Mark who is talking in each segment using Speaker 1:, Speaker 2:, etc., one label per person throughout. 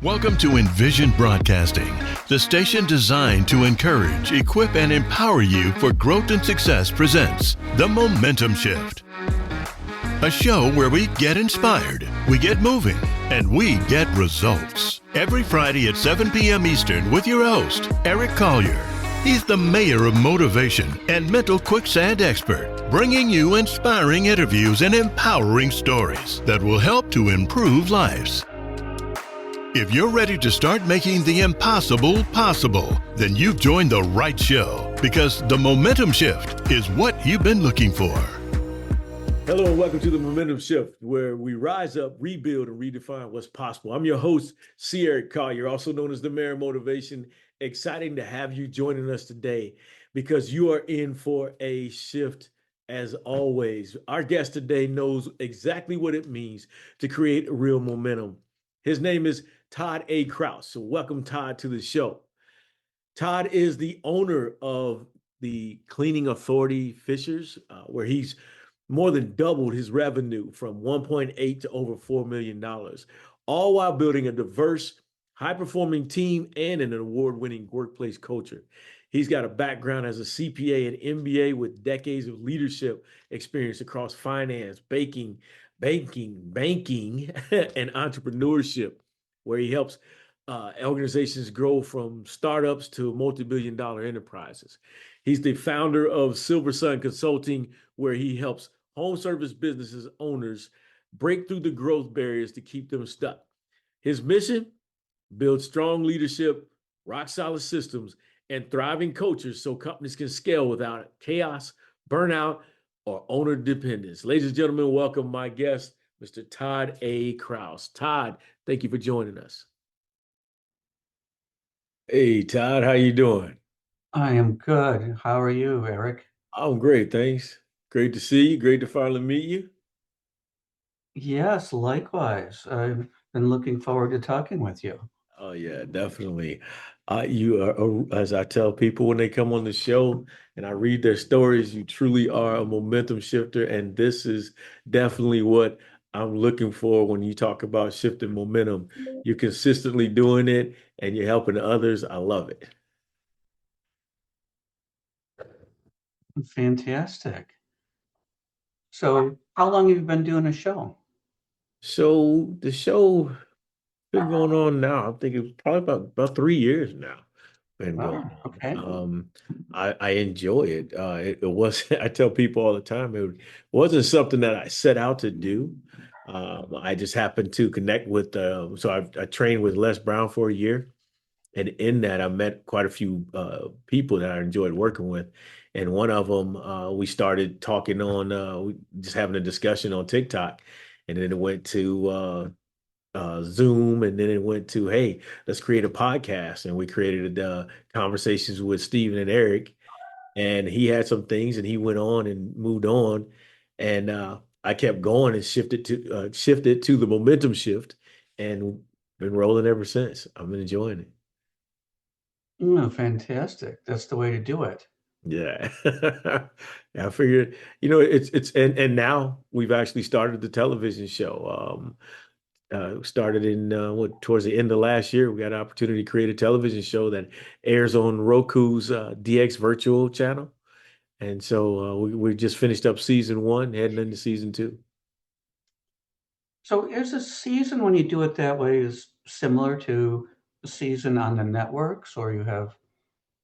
Speaker 1: Welcome to Envision Broadcasting, the station designed to encourage, equip, and empower you for growth and success presents The Momentum Shift. A show where we get inspired, we get moving, and we get results. Every Friday at 7 p.m. Eastern with your host, Eric Collier. He's the mayor of motivation and mental quicksand expert, bringing you inspiring interviews and empowering stories that will help to improve lives. If you're ready to start making the impossible possible, then you've joined the right show, because the Momentum Shift is what you've been looking for.
Speaker 2: Hello and welcome to the Momentum Shift, where we rise up, rebuild, and redefine what's possible. I'm your host, C. Eric Collier, also known as the Mayor of Motivation. Exciting to have you joining us today because you are in for a shift as always. Our guest today knows exactly what it means to create real momentum. His name is Todd A. Krause. So welcome, Todd, to the show. Todd is the owner of the cleaning authority Fishers, where he's more than doubled his revenue from 1.8 to over $4 million, all while building a diverse, high-performing team and an award-winning workplace culture. He's got a background as a CPA and MBA with decades of leadership experience across finance, banking, and entrepreneurship, where he helps organizations grow from startups to multi-billion-dollar enterprises. He's the founder of Silverside Consulting, where he helps home service businesses owners break through the growth barriers to keep them stuck. His mission: build strong leadership, rock-solid systems, and thriving cultures so companies can scale without chaos, burnout, or owner dependence. Ladies and gentlemen, welcome my guest, Mr. Todd A. Krause. Todd, thank you for joining us. Hey, Todd, how you doing?
Speaker 3: I am good. How are you, Eric?
Speaker 2: I'm great, thanks. Great to see you. Great to finally meet you.
Speaker 3: Yes, likewise. I've been looking forward to talking with you.
Speaker 2: Oh yeah, definitely. You are, as I tell people when they come on the show and I read their stories, you truly are a momentum shifter, and this is definitely what I'm looking for when you talk about shifting momentum. You're consistently doing it and you're helping others. I love it.
Speaker 3: Fantastic. So, how long have you been doing a show?
Speaker 2: So the show been going on now. I think it was probably about 3 years now. Been going
Speaker 3: Oh, okay.
Speaker 2: on. I enjoy it. It was I tell people all the time it wasn't something that I set out to do. I just happened to connect with. So I trained with Les Brown for a year, and in that I met quite a few people that I enjoyed working with. And one of them, we started talking on, just having a discussion on TikTok, and then it went to Zoom, and then it went to, hey, let's create a podcast. And we created conversations with Steven and Eric, and he had some things and he went on and moved on. And I kept going and shifted to the momentum shift, and been rolling ever since. I've been enjoying it.
Speaker 3: Oh, fantastic. That's the way to do it.
Speaker 2: Yeah. Yeah, I figured, it's and now we've actually started the television show. Started in towards the end of last year. We got an opportunity to create a television show that airs on Roku's DX virtual channel. And so we just finished up season 1, heading into season 2.
Speaker 3: So, is a season when you do it that way is similar to a season on the networks, or you have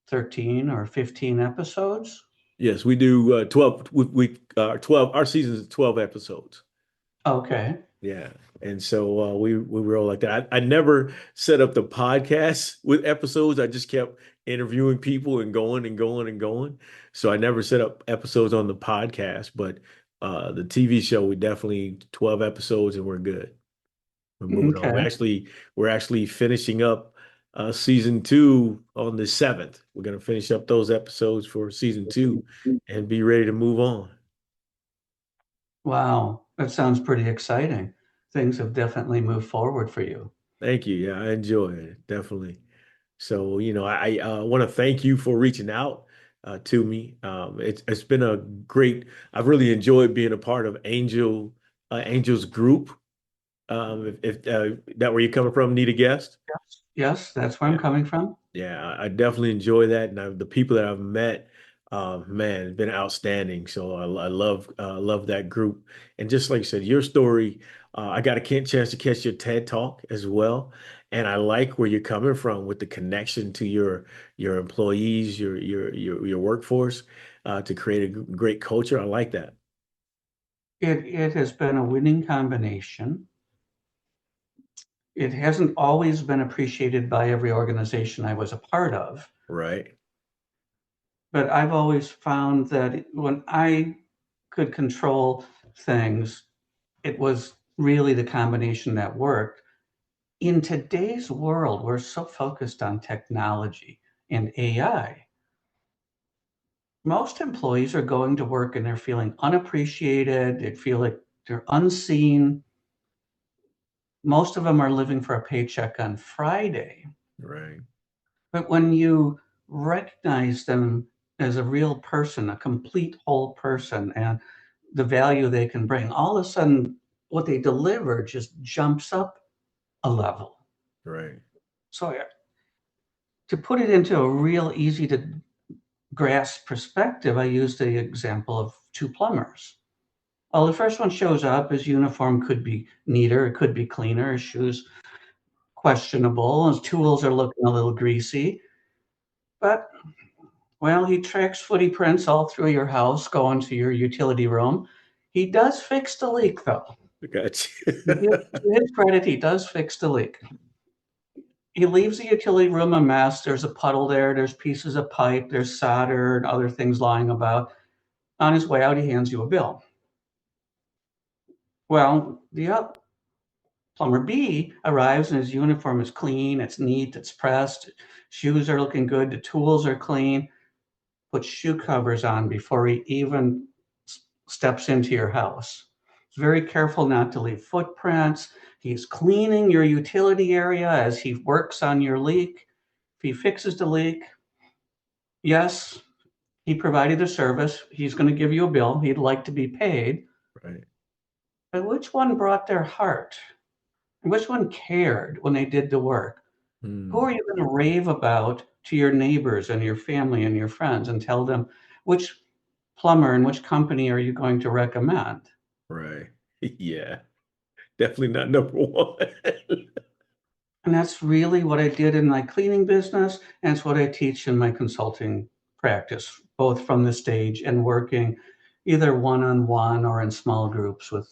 Speaker 3: 13 or 15 episodes?
Speaker 2: Yes, we do 12. We 12. Our season is 12 episodes.
Speaker 3: Okay.
Speaker 2: Yeah. And so we roll like that. I never set up the podcast with episodes. I just kept interviewing people and going and going and going. So I never set up episodes on the podcast, but the TV show, we definitely 12 episodes and we're good. We're moving on.
Speaker 3: Okay.
Speaker 2: We're actually finishing up season 2 on the 7th. We're going to finish up those episodes for season 2 and be ready to move on.
Speaker 3: Wow, that sounds pretty exciting. Things have definitely moved forward for you.
Speaker 2: Thank you. Yeah, I enjoy it. Definitely. So, I want to thank you for reaching out to me. It's been I've really enjoyed being a part of Angel's group. If that where you're coming from, need a guest?
Speaker 3: Yes, yes, that's where I'm
Speaker 2: Yeah.
Speaker 3: coming from.
Speaker 2: Yeah, I definitely enjoy that, and the people that I've met, man, it's been outstanding. So I love that group, and just like you said, your story, I got a chance to catch your TED Talk as well, and I like where you're coming from with the connection to your employees, your workforce, to create a great culture. I like that.
Speaker 3: It has been a winning combination. It hasn't always been appreciated by every organization I was a part of,
Speaker 2: Right,
Speaker 3: but I've always found that when I could control things, it was really the combination that worked. In today's world, we're so focused on technology and AI. Most employees are going to work and they're feeling unappreciated. They feel like they're unseen. Most of them are living for a paycheck on Friday.
Speaker 2: right,
Speaker 3: But when you recognize them as a real person, a complete whole person, and the value they can bring, all of a sudden what they deliver just jumps up a level.
Speaker 2: right.
Speaker 3: So to put it into a real easy to grasp perspective, I used the example of two plumbers. Well, the first one shows up, his uniform could be neater, it could be cleaner, his shoes questionable, his tools are looking a little greasy, but well, he tracks footy prints all through your house, going to your utility room. He does fix the leak, though.
Speaker 2: I got
Speaker 3: To his credit, he does fix the leak. He leaves the utility room a mess. There's a puddle there. There's pieces of pipe. There's solder and other things lying about. On his way out, he hands you a bill. Well, the plumber B arrives and his uniform is clean. It's neat. It's pressed. Shoes are looking good. The tools are clean. Put shoe covers on before he even steps into your house. He's very careful not to leave footprints. He's cleaning your utility area as he works on your leak. If he fixes the leak, yes, he provided a service. He's going to give you a bill. He'd like to be paid.
Speaker 2: right.
Speaker 3: But which one brought their heart? And which one cared when they did the work? Who
Speaker 2: Hmm.
Speaker 3: are you going to rave about to your neighbors and your family and your friends and tell them which plumber and which company are you going to recommend?
Speaker 2: Right. Yeah. Definitely not number one.
Speaker 3: And that's really what I did in my cleaning business, and it's what I teach in my consulting practice, both from the stage and working either one-on-one or in small groups with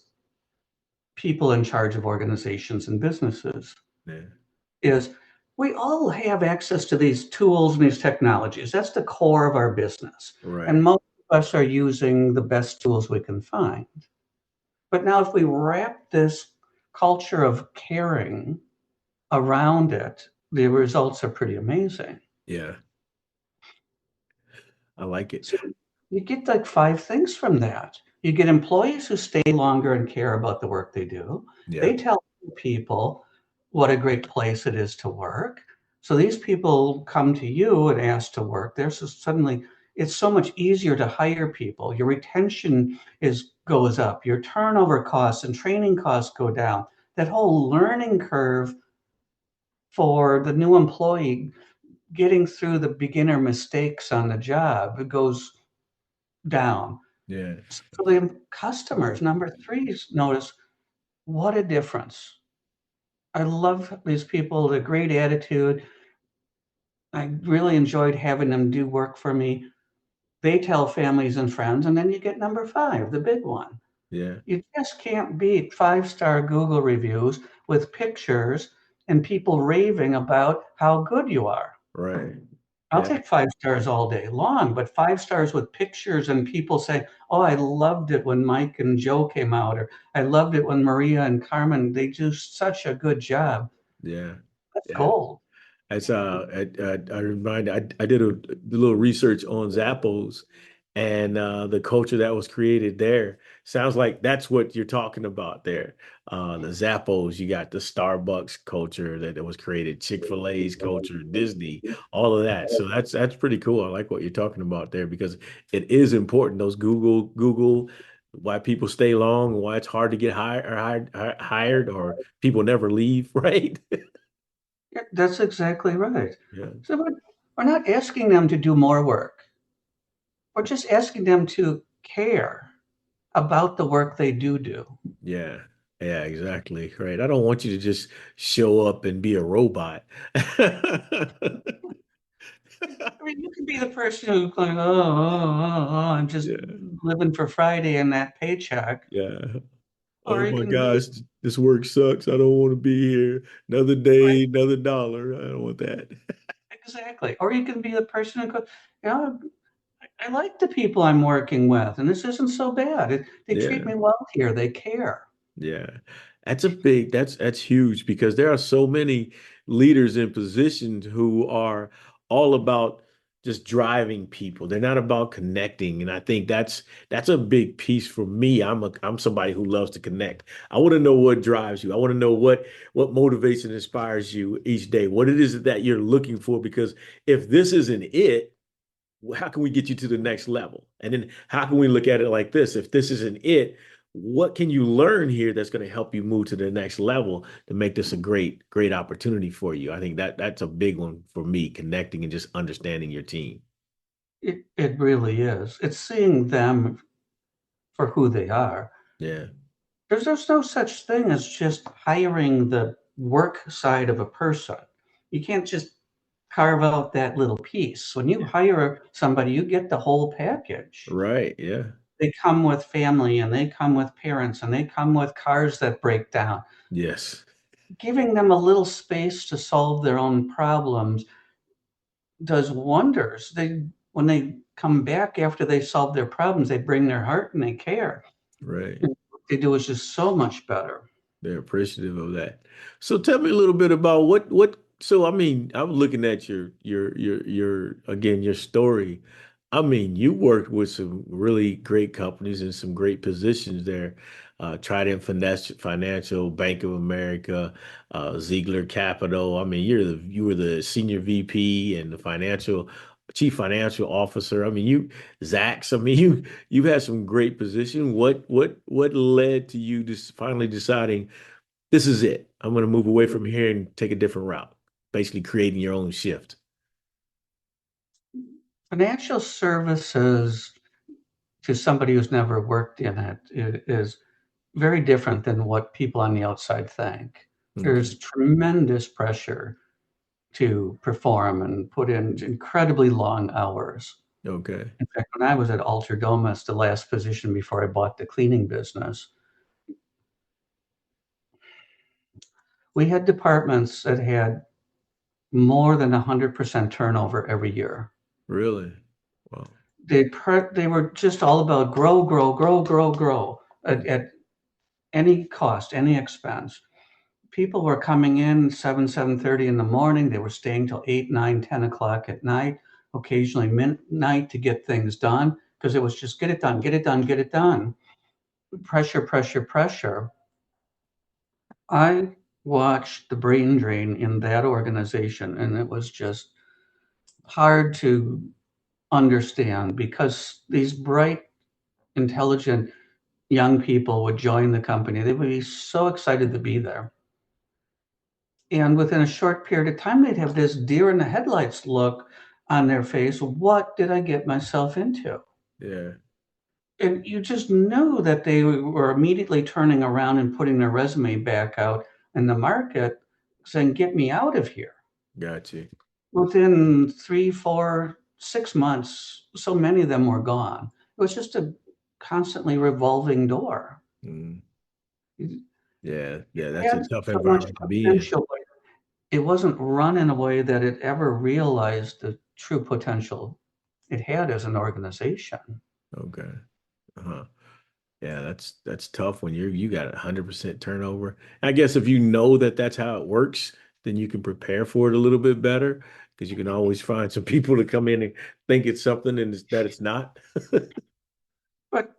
Speaker 3: people in charge of organizations and businesses,
Speaker 2: Yeah.
Speaker 3: is we all have access to these tools and these technologies. That's the core of our business. And
Speaker 2: Right.
Speaker 3: most of us are using the best tools we can find. But now if we wrap this culture of caring around it, the results are pretty amazing.
Speaker 2: Yeah. I like it.
Speaker 3: So you get like 5 things from that. You get employees who stay longer and care about the work they do.
Speaker 2: Yeah.
Speaker 3: They tell people what a great place it is to work. So these people come to you and ask to work there. So suddenly it's so much easier to hire people. Your retention goes up. Your turnover costs and training costs go down. That whole learning curve for the new employee getting through the beginner mistakes on the job, it goes down.
Speaker 2: Yeah.
Speaker 3: For the customers, number 3 notice what a difference. I love these people, the great attitude. I really enjoyed having them do work for me. They tell families and friends, and then you get number 5, the big one.
Speaker 2: Yeah.
Speaker 3: You just can't beat 5-star Google reviews with pictures and people raving about how good you are.
Speaker 2: Right.
Speaker 3: I'll
Speaker 2: Yeah.
Speaker 3: take 5 stars all day long, but 5 stars with pictures and people say, "Oh, I loved it when Mike and Joe came out," or "I loved it when Maria and Carmen, they do such a good job."
Speaker 2: Yeah.
Speaker 3: That's
Speaker 2: Yeah.
Speaker 3: gold.
Speaker 2: As I remind I did a little research on Zappos and the culture that was created there. Sounds like that's what you're talking about there. The Zappos, you got the Starbucks culture that was created, Chick-fil-A's culture, Disney, all of that. So that's pretty cool. I like what you're talking about there because it is important. Those Google why people stay long, why it's hard to get hired, or people never leave, right?
Speaker 3: Yeah, that's exactly right.
Speaker 2: Yeah,
Speaker 3: So we're not asking them to do more work. We're just asking them to care about the work they do.
Speaker 2: yeah, yeah, exactly. Right. I don't want you to just show up and be a robot.
Speaker 3: I mean, you can be the person who's going, I'm just
Speaker 2: Yeah,
Speaker 3: living for Friday and that paycheck.
Speaker 2: yeah.
Speaker 3: Or
Speaker 2: Oh
Speaker 3: you
Speaker 2: my
Speaker 3: can be
Speaker 2: gosh, this work sucks. I don't want to be here. Another
Speaker 3: right,
Speaker 2: day, another dollar. I don't want that.
Speaker 3: exactly. Or you can be the person who goes, you know, I like the people I'm working with, and this isn't so bad. They treat
Speaker 2: Yeah.
Speaker 3: me well here. They care.
Speaker 2: Yeah. That's huge because there are so many leaders in positions who are all about just driving people. They're not about connecting. And I think that's a big piece for me. I'm somebody who loves to connect. I want to know what drives you. I want to know what motivates and inspires you each day. What it is that you're looking for, because if this isn't it, how can we get you to the next level? And then how can we look at it like this? If this isn't it, what can you learn here that's going to help you move to the next level to make this a great opportunity for you? I think that's a big one for me, connecting and just understanding your team.
Speaker 3: It really is. It's seeing them for who they are.
Speaker 2: Yeah,
Speaker 3: There's no such thing as just hiring the work side of a person. You can't just carve out that little piece. When you
Speaker 2: yeah.
Speaker 3: hire somebody, you get the whole package.
Speaker 2: Right. Yeah.
Speaker 3: They come with family and they come with parents and they come with cars that break down.
Speaker 2: Yes.
Speaker 3: Giving them a little space to solve their own problems does wonders. When they come back after they solve their problems, they bring their heart and they care.
Speaker 2: Right.
Speaker 3: And what they do is just so much better.
Speaker 2: They're appreciative of that. So tell me a little bit about what so I mean, I was looking at your again your story. I mean, you worked with some really great companies and some great positions there. Trident Financial, Bank of America, Ziegler Capital. I mean, you were the senior VP and the financial chief financial officer. I mean, Zach's. I mean, you've had some great position. What led to you just finally deciding this is it? I'm going to move away from here and take a different route, basically creating your own shift.
Speaker 3: Financial services to somebody who's never worked in it is very different than what people on the outside think.
Speaker 2: Okay.
Speaker 3: There's tremendous pressure to perform and put in incredibly long hours.
Speaker 2: Okay.
Speaker 3: In fact, when I was at Alter Domus, the last position before I bought the cleaning business, we had departments that had more than 100% turnover every year.
Speaker 2: Really? Wow.
Speaker 3: They were just all about grow, grow, grow, grow, grow at any cost, any expense. People were coming in 7:30 in the morning. They were staying till 8, 9, 10 o'clock at night, occasionally midnight to get things done because it was just get it done, get it done, get it done. Pressure, pressure, pressure. I watched the brain drain in that organization, and it was just hard to understand because these bright, intelligent young people would join the company. They would be so excited to be there. And within a short period of time, they'd have this deer in the headlights look on their face. What did I get myself into?
Speaker 2: Yeah.
Speaker 3: And you just knew that they were immediately turning around and putting their resume back out in the market saying, get me out of here.
Speaker 2: Got you.
Speaker 3: Within 3, 4, 6 months, so many of them were gone. It was just a constantly revolving door.
Speaker 2: Mm.
Speaker 3: It
Speaker 2: Yeah. Yeah. That's a
Speaker 3: had
Speaker 2: tough
Speaker 3: so much
Speaker 2: environment to be in.
Speaker 3: potential, but it wasn't run in a way that it ever realized the true potential it had as an organization.
Speaker 2: Okay. Uh-huh. Yeah, that's tough when you got 100% turnover. I guess if you know that that's how it works, then you can prepare for it a little bit better because you can always find some people to come in and think it's something and that it's not.
Speaker 3: But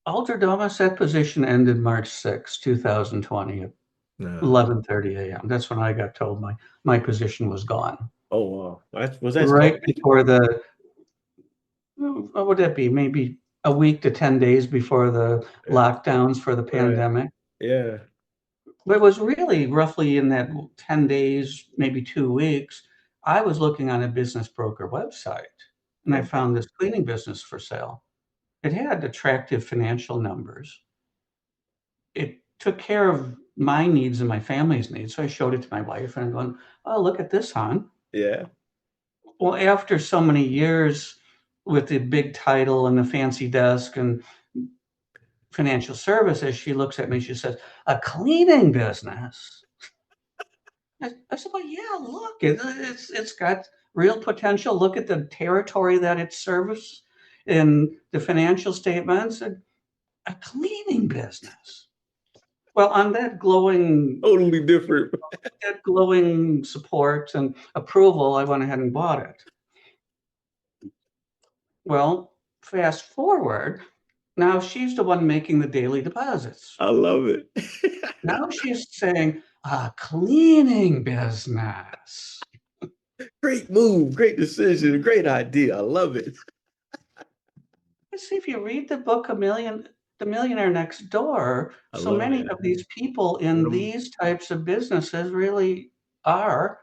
Speaker 3: Alter Domus, that position ended March 6, 2020 at
Speaker 2: No.
Speaker 3: 11:30 a.m. That's when I got told my position was gone.
Speaker 2: Oh, wow. Was that
Speaker 3: Right
Speaker 2: sudden?
Speaker 3: before the what would that be? Maybe a week to 10 days before the
Speaker 2: Yeah.
Speaker 3: lockdowns for the
Speaker 2: Right.
Speaker 3: pandemic.
Speaker 2: Yeah.
Speaker 3: But it was really roughly in that 10 days, maybe 2 weeks, I was looking on a business broker website and I
Speaker 2: Okay.
Speaker 3: found this cleaning business for sale. It had attractive financial numbers. It took care of my needs and my family's needs. So I showed it to my wife and I'm going, oh, look at this, hon.
Speaker 2: Yeah.
Speaker 3: Well, after so many years with the big title and the fancy desk and financial services, she looks at me, she says, a cleaning business. I said, well, yeah, look, it's got real potential. Look at the territory that it serves in the financial statements. A cleaning business. Well, on
Speaker 2: Totally different.
Speaker 3: that glowing support and approval, I went ahead and bought it. Well, fast forward, now she's the one making the daily deposits.
Speaker 2: I love it.
Speaker 3: Now she's saying, a cleaning business.
Speaker 2: Great move, great decision, great idea. I love it.
Speaker 3: Let's see if you read the book The Millionaire Next Door,
Speaker 2: I
Speaker 3: so
Speaker 2: love
Speaker 3: many
Speaker 2: it.
Speaker 3: of these people
Speaker 2: What
Speaker 3: in
Speaker 2: am-
Speaker 3: these types of businesses really are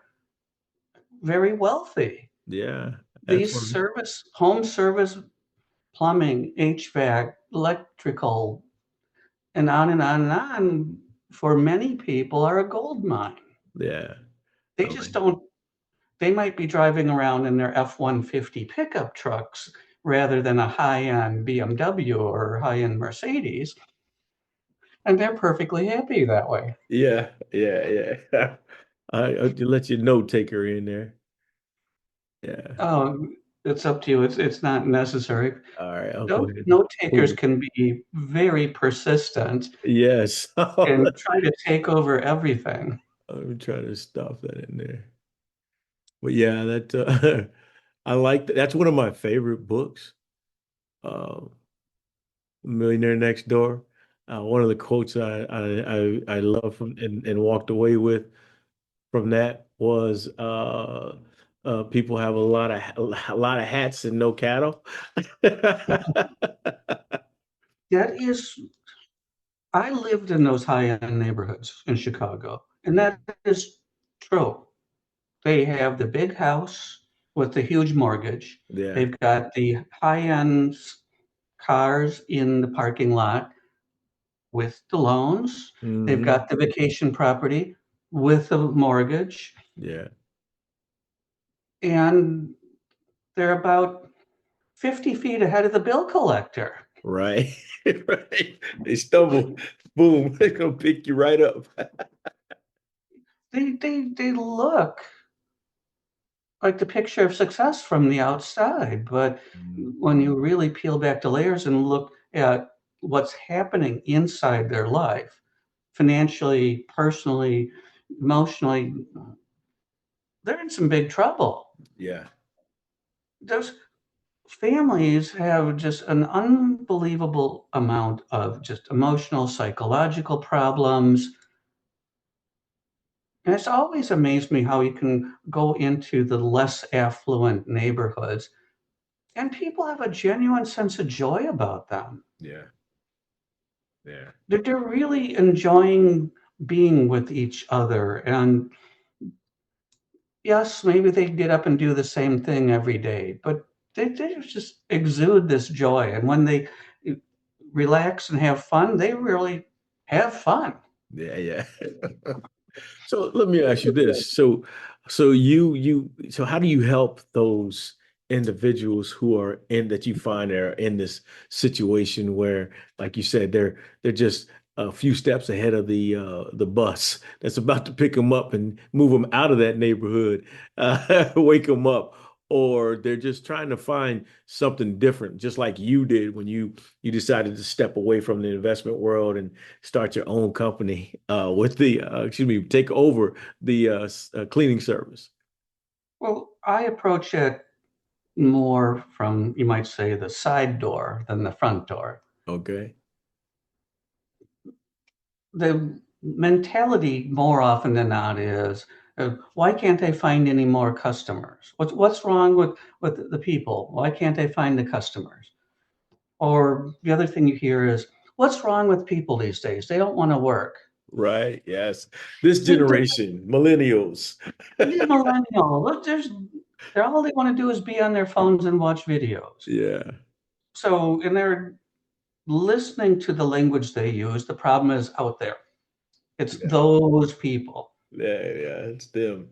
Speaker 3: very wealthy.
Speaker 2: Yeah, that's
Speaker 3: These
Speaker 2: one.
Speaker 3: home service, plumbing, HVAC, electrical, and on and on and on, for many people are a gold mine.
Speaker 2: Yeah,
Speaker 3: They
Speaker 2: I
Speaker 3: just
Speaker 2: like.
Speaker 3: don't, they might be driving around in their F-150 pickup trucks rather than a high-end BMW or high-end Mercedes, and they're perfectly happy that way.
Speaker 2: Yeah, yeah, yeah. I'll let your note taker in there. Yeah.
Speaker 3: Oh, it's up to you. It's not necessary.
Speaker 2: All right. I'll go ahead and
Speaker 3: Note takers
Speaker 2: move
Speaker 3: can be very persistent
Speaker 2: it. Yes.
Speaker 3: and try to take over everything.
Speaker 2: I'm trying to stop that in there. But yeah, that I like that. That's one of my favorite books. Uh, Millionaire Next Door. One of the quotes I love from and walked away with from that was people have a lot of hats and no cattle.
Speaker 3: That is, I lived in those high-end neighborhoods in Chicago, and
Speaker 2: Yeah,
Speaker 3: that is true. They have the big house with the huge mortgage.
Speaker 2: yeah.
Speaker 3: They've got the high-end cars in the parking lot with the loans. They've
Speaker 2: Hmm.
Speaker 3: got the vacation property with the mortgage,
Speaker 2: Yeah,
Speaker 3: and they're about 50 feet ahead of the bill collector.
Speaker 2: right. Right. They stumble, boom, they're gonna pick you right up.
Speaker 3: They look like the picture of success from the outside, but
Speaker 2: Mm,
Speaker 3: when you really peel back the layers and look at what's happening inside their life, financially, personally, emotionally, they're in some big trouble.
Speaker 2: yeah,
Speaker 3: Those families have just an unbelievable amount of just emotional, psychological problems. And it's always amazed me how you can go into the less affluent neighborhoods and people have a genuine sense of joy about them.
Speaker 2: yeah, yeah,
Speaker 3: They're really enjoying being with each other. And yes, maybe they get up and do the same thing every day, but they just exude this joy. And when they relax and have fun, they really have fun.
Speaker 2: yeah, yeah. So let me ask you this. So how do you help those individuals who are in that you find are in this situation where, like you said, they're just a few steps ahead of the bus that's about to pick them up and move them out of that neighborhood, wake them up, or they're just trying to find something different, just like you did when you decided to step away from the investment world and start your own company with the excuse me, take over the cleaning service.
Speaker 3: Well, I approach it more from, you might say, the side door than the front door.
Speaker 2: Okay.
Speaker 3: The mentality more often than not is, why can't they find any more customers? What's wrong with the people? Why can't they find the customers? Or the other thing you hear is, what's wrong with people these days? They don't want to work.
Speaker 2: Right. Yes. This
Speaker 3: We don't-
Speaker 2: generation, millennials.
Speaker 3: These millennials, look, they're all they want to do is be on their phones and watch videos.
Speaker 2: Yeah.
Speaker 3: So, and they're listening to the language they use. The problem is out there. It's
Speaker 2: Yeah.
Speaker 3: those people.
Speaker 2: Yeah. Yeah. It's them.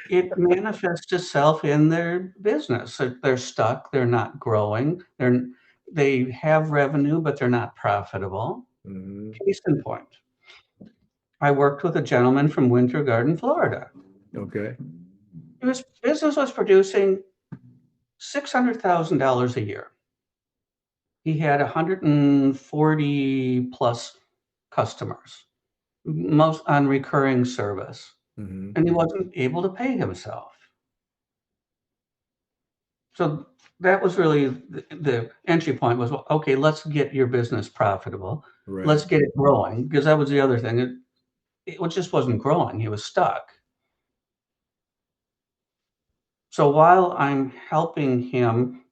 Speaker 3: It manifests itself in their business. They're stuck. They're not growing. They have revenue, but they're not profitable.
Speaker 2: Hmm.
Speaker 3: Case in point, I worked with a gentleman from Winter Garden, Florida.
Speaker 2: Okay.
Speaker 3: His business was producing $600,000 a year. He had 140 plus customers, most on recurring service,
Speaker 2: Hmm.
Speaker 3: and he wasn't able to pay himself. So that was really the entry point was, well, okay, let's get your business profitable.
Speaker 2: Right.
Speaker 3: Let's get it growing, because that was the other thing. It just wasn't growing. He was stuck. So while I'm helping him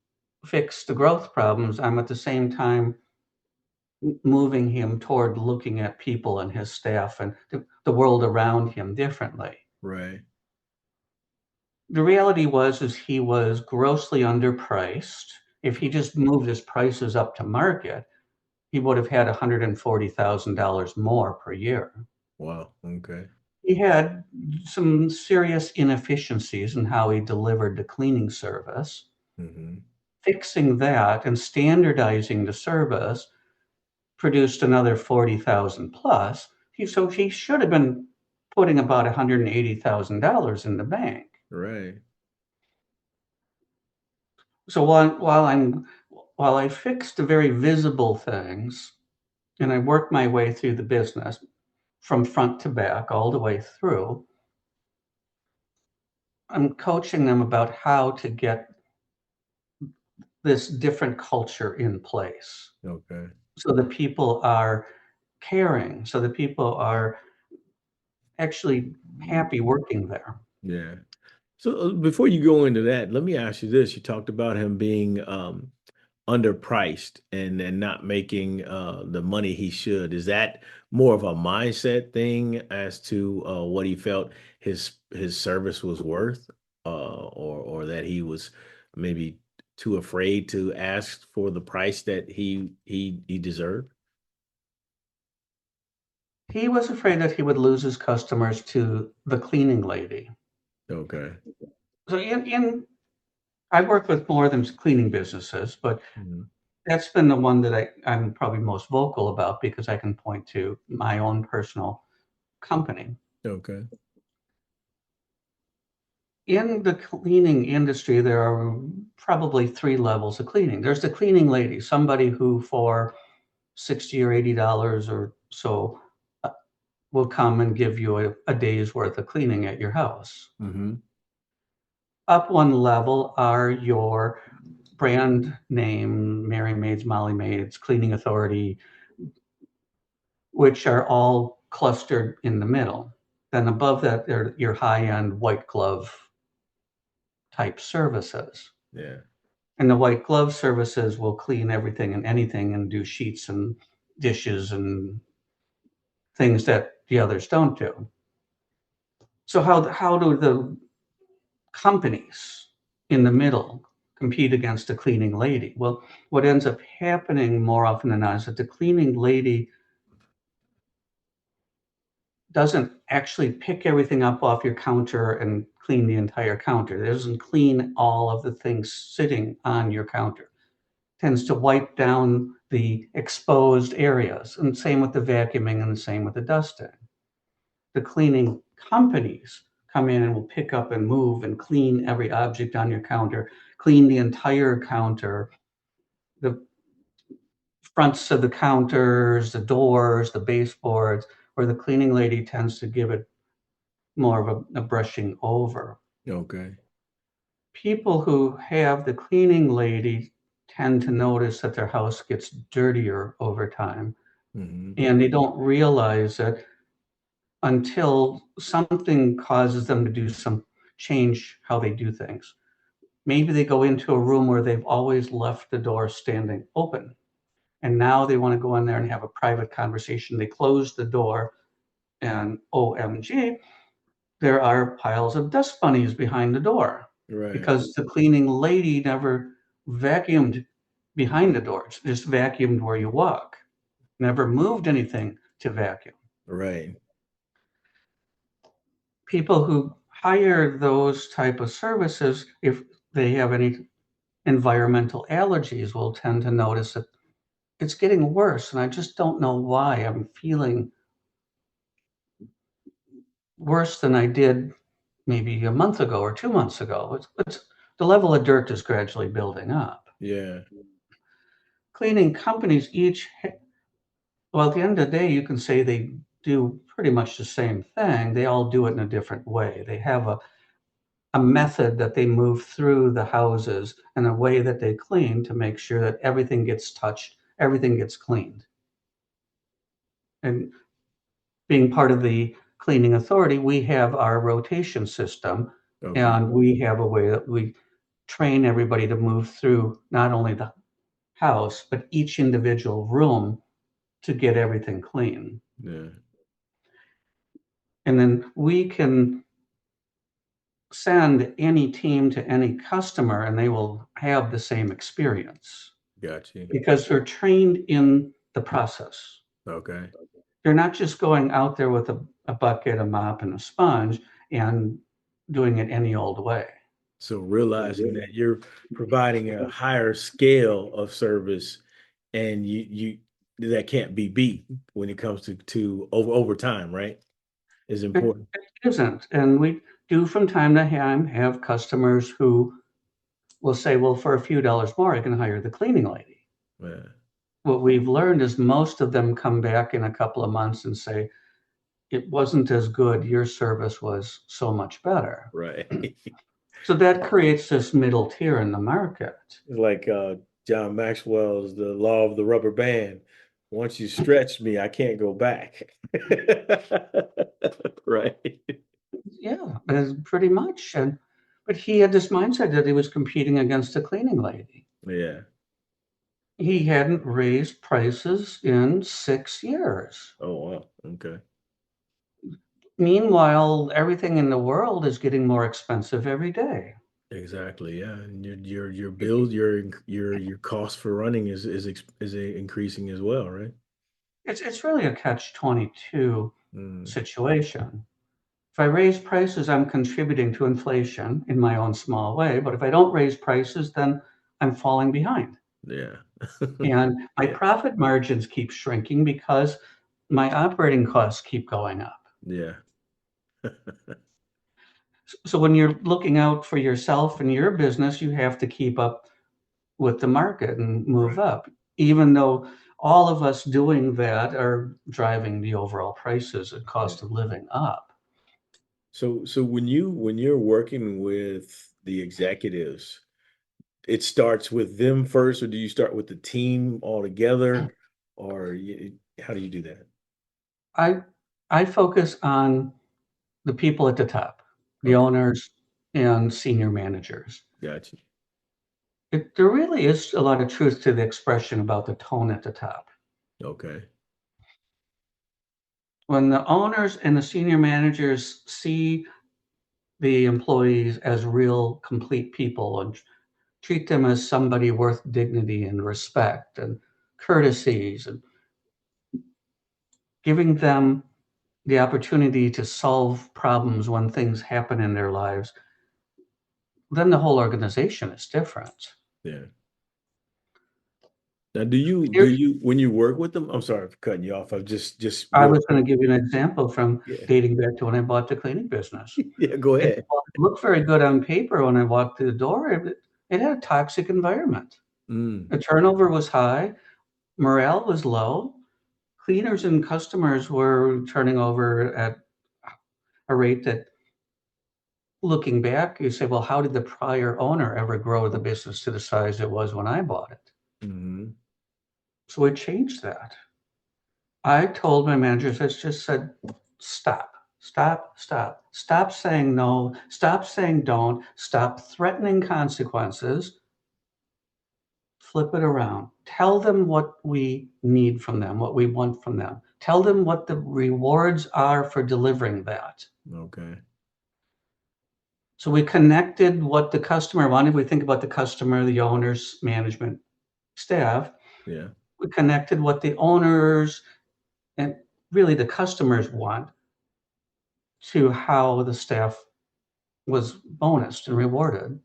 Speaker 3: fix the growth problems, I'm at the same time moving him toward looking at people and his staff and the world around him differently.
Speaker 2: Right.
Speaker 3: The reality is he was grossly underpriced. If he just moved his prices up to market, he would have had $140,000 more per year.
Speaker 2: Wow. Okay.
Speaker 3: He had some serious inefficiencies in how he delivered the cleaning service.
Speaker 2: Hmm.
Speaker 3: Fixing that and standardizing the service produced another 40,000 plus. So he should have been putting about $180,000 in the bank.
Speaker 2: Right.
Speaker 3: So while I fixed the very visible things and I worked my way through the business from front to back all the way through, I'm coaching them about how to get this different culture in place.
Speaker 2: Okay.
Speaker 3: So the people are caring, so the people are actually happy working there.
Speaker 2: Yeah. So before you go into that, let me ask you this. You talked about him being underpriced and not making the money he should. Is that more of a mindset thing as to what he felt his service was worth, or that he was maybe too afraid to ask for the price that he deserved?
Speaker 3: He was afraid that he would lose his customers to the cleaning lady.
Speaker 2: Okay.
Speaker 3: So I work with more than cleaning businesses, but
Speaker 2: Mhm.
Speaker 3: that's been the one that I'm probably most vocal about because I can point to my own personal company.
Speaker 2: Okay.
Speaker 3: In the cleaning industry, there are probably three levels of cleaning. There's the cleaning lady, somebody who for $60 or $80 or so uh, will come and give you a day's worth of cleaning at your house.
Speaker 2: Hmm.
Speaker 3: Up one level are your brand name, Mary Maids, Molly Maids, Cleaning Authority, which are all clustered in the middle. Then above that, they're your high-end white glove type services.
Speaker 2: Yeah.
Speaker 3: And the white glove services will clean everything and anything and do sheets and dishes and things that the others don't do. So how do the companies in the middle compete against the cleaning lady? Well, what ends up happening more often than not is that the cleaning lady doesn't actually pick everything up off your counter and clean the entire counter. It doesn't clean all of the things sitting on your counter. It tends to wipe down the exposed areas, and same with the vacuuming and the same with the dusting. The cleaning companies come in and will pick up and move and clean every object on your counter, clean the entire counter, the fronts of the counters, the doors, the baseboards, where the cleaning lady tends to give it more of a brushing over.
Speaker 2: Okay.
Speaker 3: People who have the cleaning lady tend to notice that their house gets dirtier over time,
Speaker 2: Hmm.
Speaker 3: and they don't realize it until something causes them to do some change how they do things. Maybe they go into a room where they've always left the door standing open. And now they want to go in there and have a private conversation. They close the door and OMG, there are piles of dust bunnies behind the door
Speaker 2: Right.
Speaker 3: because the cleaning lady never vacuumed behind the doors, just vacuumed where you walk, never moved anything to vacuum.
Speaker 2: Right.
Speaker 3: People who hire those type of services, if they have any environmental allergies, will tend to notice that it's getting worse, and I just don't know why. I'm feeling worse than I did maybe a month ago or 2 months ago. It's the level of dirt is gradually building up.
Speaker 2: Yeah.
Speaker 3: Cleaning companies well, at the end of the day, you can say they do pretty much the same thing. They all do it in a different way. They have a method that they move through the houses and a way that they clean to make sure that everything gets touched, everything gets cleaned. And being part of the cleaning authority, we have our rotation system,
Speaker 2: Okay.
Speaker 3: and we have a way that we train everybody to move through not only the house, but each individual room to get everything clean.
Speaker 2: Yeah.
Speaker 3: And then we can send any team to any customer and they will have the same experience
Speaker 2: Gotcha.
Speaker 3: because they're trained in the process.
Speaker 2: Okay.
Speaker 3: They're not just going out there with a bucket, a mop, and a sponge and doing it any old way.
Speaker 2: So realizing that you're providing a higher scale of service and you that can't be beat when it comes to over time, right? Is important.
Speaker 3: It isn't. And we do from time to time have customers who will say, well, for a few dollars more, I can hire the cleaning lady.
Speaker 2: Yeah.
Speaker 3: What we've learned is most of them come back in a couple of months and say, it wasn't as good. Your service was so much better.
Speaker 2: Right.
Speaker 3: So that creates this middle tier in the market.
Speaker 2: Like John Maxwell's the law of the rubber band. Once you stretch me, I can't go back. Right.
Speaker 3: Yeah, pretty much. But he had this mindset that he was competing against a cleaning lady.
Speaker 2: Yeah.
Speaker 3: He hadn't raised prices in 6 years.
Speaker 2: Oh wow. Okay.
Speaker 3: Meanwhile, everything in the world is getting more expensive every day.
Speaker 2: Exactly. Yeah. And your bill, your cost for running is increasing as well, right?
Speaker 3: It's really a catch-22
Speaker 2: Mm,
Speaker 3: situation. If I raise prices, I'm contributing to inflation in my own small way, but if I don't raise prices, then I'm falling behind.
Speaker 2: yeah.
Speaker 3: And my
Speaker 2: Yeah.
Speaker 3: profit margins keep shrinking because my operating costs keep going up.
Speaker 2: Yeah.
Speaker 3: So when you're looking out for yourself and your business, you have to keep up with the market and move
Speaker 2: Right.
Speaker 3: up, even though all of us doing that are driving the overall prices and cost of living up.
Speaker 2: So when you're working with the executives, it starts with them first, or do you start with the team altogether, or how do you do that?
Speaker 3: I I focus on the people at the top, the
Speaker 2: Okay,
Speaker 3: owners and senior managers.
Speaker 2: gotcha.
Speaker 3: There really is a lot of truth to the expression about the tone at the top.
Speaker 2: Okay,
Speaker 3: When the owners and the senior managers see the employees as real, complete people and treat them as somebody worth dignity and respect and courtesies and giving them the opportunity to solve problems when things happen in their lives, then the whole organization is different.
Speaker 2: yeah. Now, do
Speaker 3: Here,
Speaker 2: you when you work with them? I'm sorry for cutting you off. I just
Speaker 3: I
Speaker 2: real
Speaker 3: was going
Speaker 2: quick.
Speaker 3: to give you an example from
Speaker 2: Yeah,
Speaker 3: dating back to when I bought the cleaning business.
Speaker 2: yeah. Go
Speaker 3: It
Speaker 2: ahead.
Speaker 3: looked very good on paper when I walked through the door. It had a toxic environment.
Speaker 2: Mm,
Speaker 3: The turnover was high, morale was low. Cleaners and customers were turning over at a rate that, looking back, you say, well, how did the prior owner ever grow the business to the size it was when I bought it?
Speaker 2: mm-hmm.
Speaker 3: So I changed that. I told my managers, I just said, stop, stop saying no, stop saying don't, stop threatening consequences, flip it around. tell them what we need from them, what we want from them. Tell them what the rewards are for delivering that.
Speaker 2: Okay.
Speaker 3: So we connected what the customer wanted. We think about the customer, the owners, management, staff.
Speaker 2: Yeah.
Speaker 3: We connected what the owners and really the customers want to how the staff was bonused and rewarded.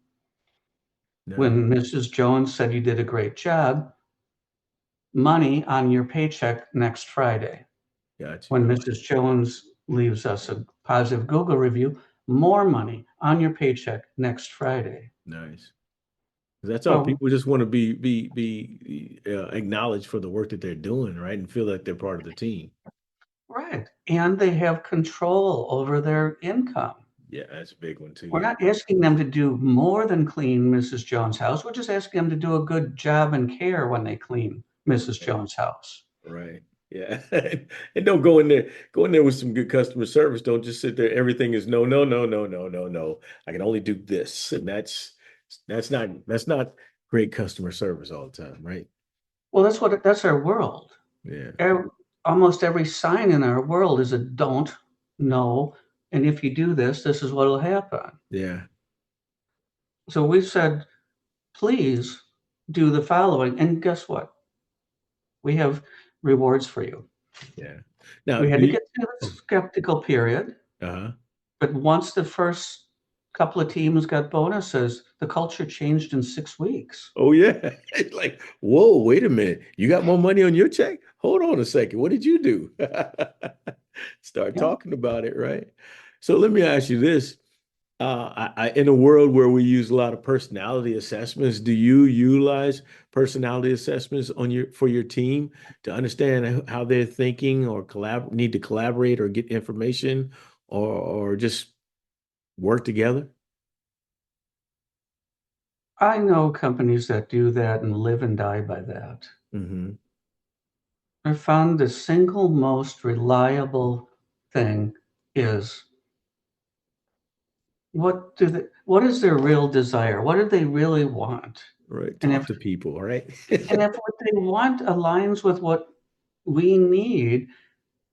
Speaker 2: Nice.
Speaker 3: When Mrs. Jones said you did a great job, money on your paycheck next Friday.
Speaker 2: Gotcha.
Speaker 3: When Mrs. Jones leaves us a positive Google review, more money on your paycheck next Friday.
Speaker 2: Nice. That's all.
Speaker 3: So,
Speaker 2: People just want to be acknowledged for the work that they're doing, right, and feel like they're part of the team.
Speaker 3: right. And they have control over their income.
Speaker 2: Yeah, that's a big one too.
Speaker 3: We're
Speaker 2: Yeah.
Speaker 3: not asking them to do more than clean Mrs. Jones' house. We're just asking them to do a good job and care when they clean Mrs. Jones' house.
Speaker 2: Right. Yeah. And don't go in there. Go in there with some good customer service. Don't just sit there. Everything is no, no, no, no, no, no, no. I can only do this, and that's not great customer service all the time, right?
Speaker 3: Well, that's our world.
Speaker 2: Yeah.
Speaker 3: Almost every sign in our world is a don't, no, and if you do this, this is what will happen.
Speaker 2: Yeah.
Speaker 3: So we said, please do the following, and guess what? We have rewards for you.
Speaker 2: Yeah. Now,
Speaker 3: We had to get through the skeptical period,
Speaker 2: uh-huh.
Speaker 3: but once the first couple of teams got bonuses, the culture changed in 6 weeks.
Speaker 2: Oh yeah. It's like, whoa, wait a minute. You got more money on your check? Hold on a second. What did you do? Start
Speaker 3: Yeah.
Speaker 2: talking about it, right? So let me ask you this. In a world where we use a lot of personality assessments, do you utilize personality assessments for your team to understand how they're thinking or need to collaborate or get information or just work together?
Speaker 3: I know companies that do that and live and die by that.
Speaker 2: Mm-hmm.
Speaker 3: I found the single most reliable thing is what is their real desire? What do they really want?
Speaker 2: Right.
Speaker 3: And
Speaker 2: Talk
Speaker 3: if
Speaker 2: to people, right?
Speaker 3: what they want aligns with what we need,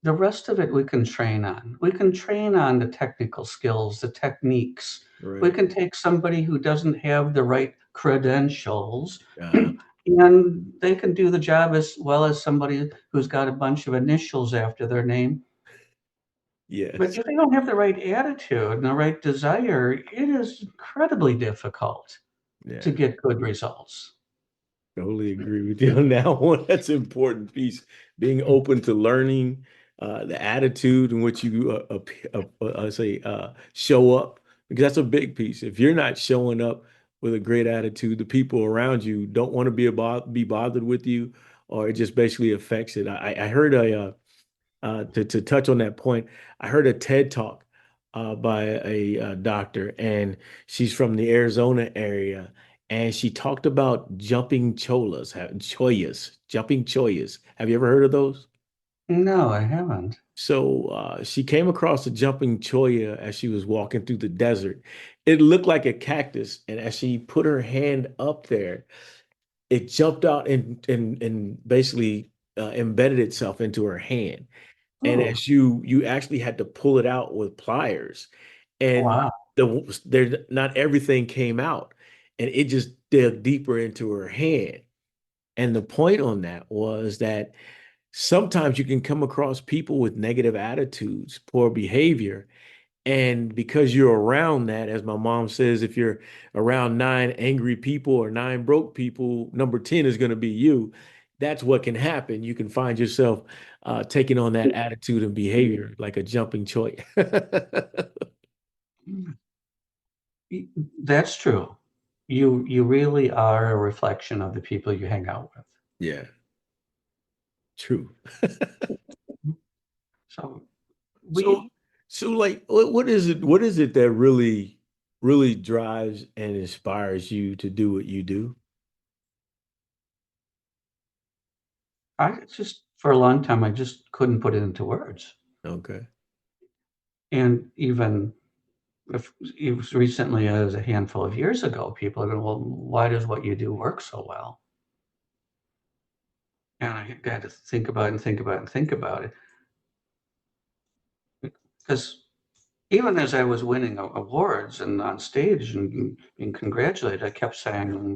Speaker 3: the rest of it we can train on. We can train on the technical skills, the techniques. We
Speaker 2: Right.
Speaker 3: can take somebody who doesn't have the right credentials
Speaker 2: Uh,
Speaker 3: and they can do the job as well as somebody who's got a bunch of initials after their name. But
Speaker 2: yes.
Speaker 3: if they don't have the right attitude and the right desire, it is incredibly difficult to
Speaker 2: Yeah.
Speaker 3: get good results.
Speaker 2: Totally agree with you on that one. That's an important piece. Being open to learning, the attitude in which you show up, because that's a big piece. If you're not showing up with a great attitude, the people around you don't want to be bothered with you, or it just basically affects it. I heard to touch on that point, I heard a TED talk by a doctor, and she's from the Arizona area, and she talked about jumping choyas. Have you ever heard of those?
Speaker 3: No, I haven't.
Speaker 2: So she came across a jumping choya as she was walking through the desert. It looked like a cactus, and as she put her hand up there, it jumped out and basically embedded itself into her hand. And
Speaker 3: Oh,
Speaker 2: as you actually had to pull it out with pliers, and
Speaker 3: wow.
Speaker 2: not everything came out, and it just dug deeper into her hand. And the point on that was that sometimes you can come across people with negative attitudes, poor behavior, and because you're around that, as my mom says, if you're around nine angry people or nine broke people, number 10 is going to be you. That's what can happen. You can find yourself taking on that attitude and behavior like a jumping choy.
Speaker 3: That's true. You really are a reflection of the people you hang out with.
Speaker 2: Yeah, true.
Speaker 3: So
Speaker 2: So,
Speaker 3: we
Speaker 2: so like, what is it? What is it that really drives and inspires you to do what you do?
Speaker 3: I just for a long time I just couldn't put it into words.
Speaker 2: Okay.
Speaker 3: And even if it was recently as a handful of years ago, people are going, well, why does what you do work so well? And I had to think about it and think about it and think about it. Because even as I was winning awards and on stage and being congratulated, I kept saying,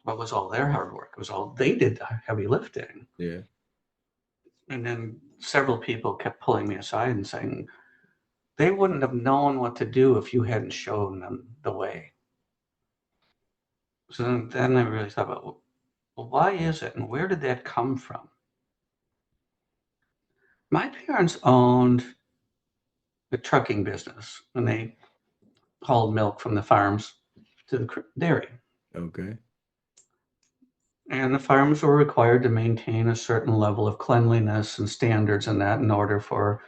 Speaker 3: what was all their hard work? It was all they did the heavy lifting.
Speaker 2: Yeah.
Speaker 3: And then several people kept pulling me aside and saying, they wouldn't have known what to do if you hadn't shown them the way. So then I really thought about, well, why is it and where did that come from? My parents owned a trucking business and they hauled milk from the farms to the dairy.
Speaker 2: Okay.
Speaker 3: And the farms were required to maintain a certain level of cleanliness and standards and that in order for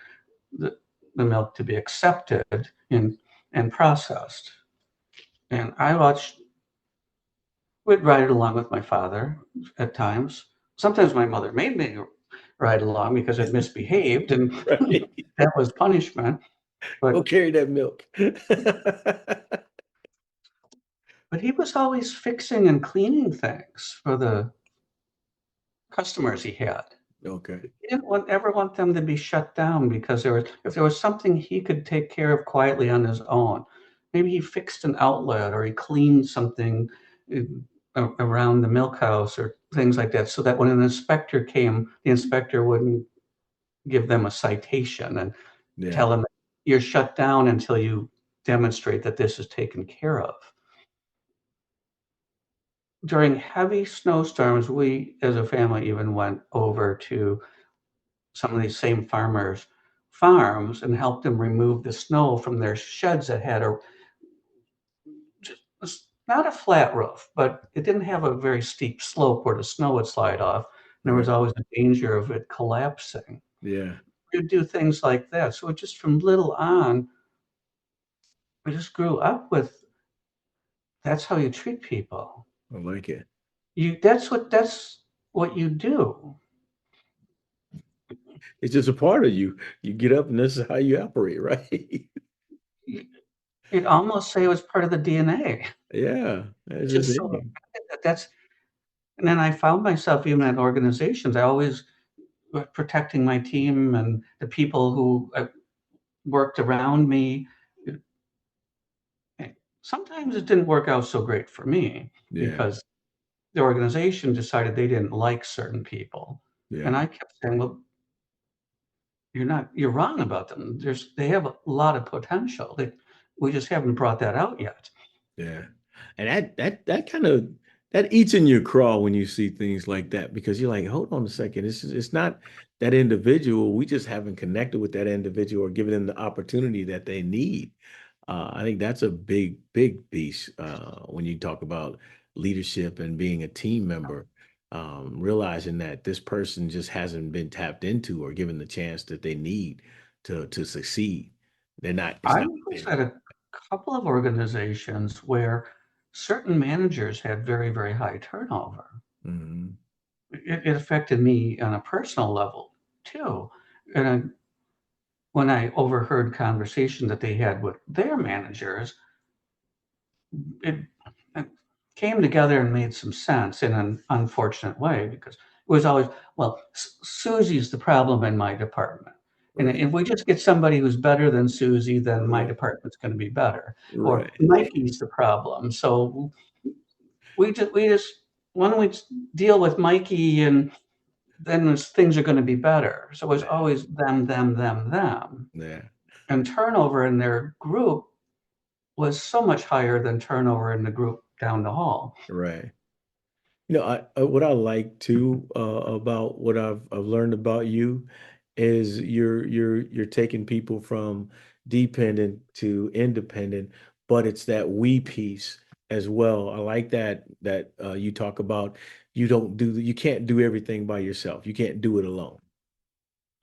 Speaker 3: the milk to be accepted and processed. And I would ride along with my father at times. Sometimes my mother made me ride along because I'd misbehaved, and
Speaker 2: Right.
Speaker 3: that was punishment.
Speaker 2: Go
Speaker 3: But
Speaker 2: carry that milk.
Speaker 3: he was always fixing and cleaning things for the customers he had.
Speaker 2: Okay.
Speaker 3: He didn't ever want them to be shut down because if there was something he could take care of quietly on his own, maybe he fixed an outlet or he cleaned something around the milk house or things like that, so that when an inspector came, the inspector wouldn't give them a citation and
Speaker 2: Yeah.
Speaker 3: tell them you're shut down until you demonstrate that this is taken care of. During heavy snowstorms, we as a family even went over to some of these same farmers' farms and helped them remove the snow from their sheds that had not a flat roof, but it didn't have a very steep slope where the snow would slide off. And there was
Speaker 2: Right.
Speaker 3: always a danger of it collapsing.
Speaker 2: Yeah.
Speaker 3: We'd do things like that. So just from little on, we just grew up with that's how you treat people.
Speaker 2: I like it.
Speaker 3: That's what you do.
Speaker 2: It's just a part of you. You get up and this is how you operate, right?
Speaker 3: You'd almost say it was part of the DNA.
Speaker 2: Yeah. That's
Speaker 3: It's
Speaker 2: just
Speaker 3: just
Speaker 2: it.
Speaker 3: so that's and then I found myself even at organizations, I always was protecting my team and the people who worked around me. Sometimes it didn't work out so great for me
Speaker 2: Yeah.
Speaker 3: because the organization decided they didn't like certain people. And
Speaker 2: Yeah.
Speaker 3: I kept saying, well, you're wrong about them. They have a lot of potential. We just haven't brought that out yet.
Speaker 2: Yeah. And that kind of that eats in your craw when you see things like that because you're like, hold on a second. It's not that individual. We just haven't connected with that individual or given them the opportunity that they need. I think that's a big, big piece when you talk about leadership and being a team member. Realizing that this person just hasn't been tapped into or given the chance that they need to succeed. They're not. It's
Speaker 3: I
Speaker 2: not.
Speaker 3: was at a couple of organizations where certain managers had very, very high turnover.
Speaker 2: Mhm.
Speaker 3: It affected me on a personal level too. And when I overheard conversation that they had with their managers, it came together and made some sense in an unfortunate way because it was always, well, Susie's the problem in my department. And
Speaker 2: Right.
Speaker 3: if we just get somebody who's better than Susie, then my
Speaker 2: Right.
Speaker 3: department's going to be better. Or
Speaker 2: Right.
Speaker 3: Mikey's the problem. So we just why don't we deal with Mikey and then things are going to be better. So it was
Speaker 2: Yeah.
Speaker 3: always them, them, them, them.
Speaker 2: Yeah.
Speaker 3: And turnover in their group was so much higher than turnover in the group down the hall.
Speaker 2: Right. What I like too about what I've learned about you is you're taking people from dependent to independent, but it's that we piece as well. I like that you talk about you can't do everything by yourself. You can't do it alone.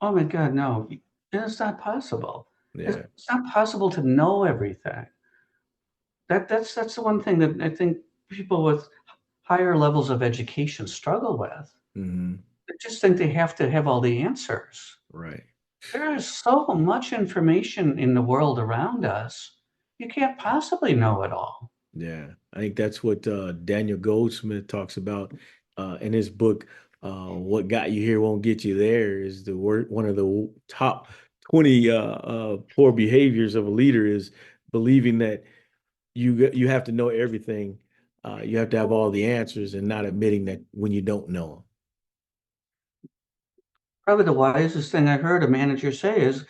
Speaker 3: Oh my God, no. It's not possible.
Speaker 2: Yeah.
Speaker 3: It's not possible to know everything. That's the one thing that I think people with higher levels of education struggle with.
Speaker 2: Hmm.
Speaker 3: They just think they have to have all the answers.
Speaker 2: Right.
Speaker 3: There is so much information in the world around us. You can't possibly know it all.
Speaker 2: Yeah, I think that's what Daniel Goldsmith talks about in his book What got you here won't get you there is the word. One of the top 20 poor behaviors of a leader is believing that you have to know everything. You have to have all the answers and not admitting that when you don't know
Speaker 3: Probably the wisest thing I heard a manager say is